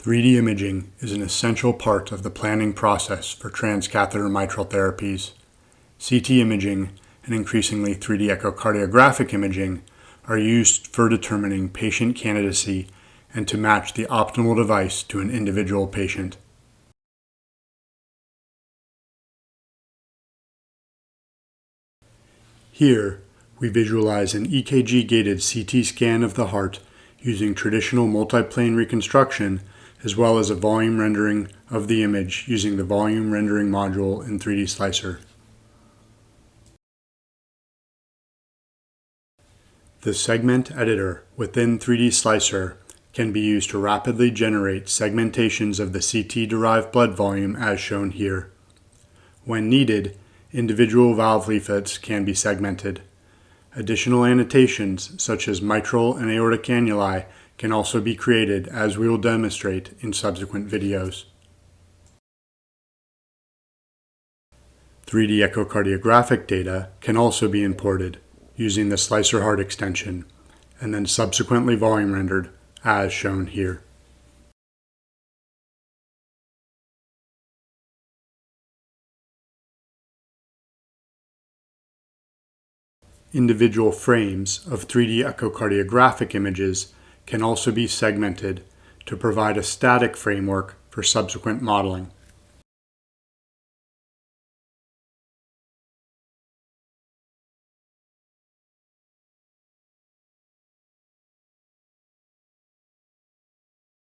3D imaging is an essential part of the planning process for transcatheter mitral therapies. CT imaging and increasingly 3D echocardiographic imaging are used for determining patient candidacy and to match the optimal device to an individual patient. Here, we visualize an EKG-gated CT scan of the heart using traditional multiplane reconstruction, as well as a volume rendering of the image using the volume rendering module in 3D Slicer. The segment editor within 3D Slicer can be used to rapidly generate segmentations of the CT-derived blood volume as shown here. When needed, individual valve leaflets can be segmented. Additional annotations, such as mitral and aortic annuli, can also be created, as we will demonstrate in subsequent videos. 3D echocardiographic data can also be imported using the Slicer Heart extension, and then subsequently volume rendered, as shown here. Individual frames of 3D echocardiographic images can also be segmented to provide a static framework for subsequent modeling.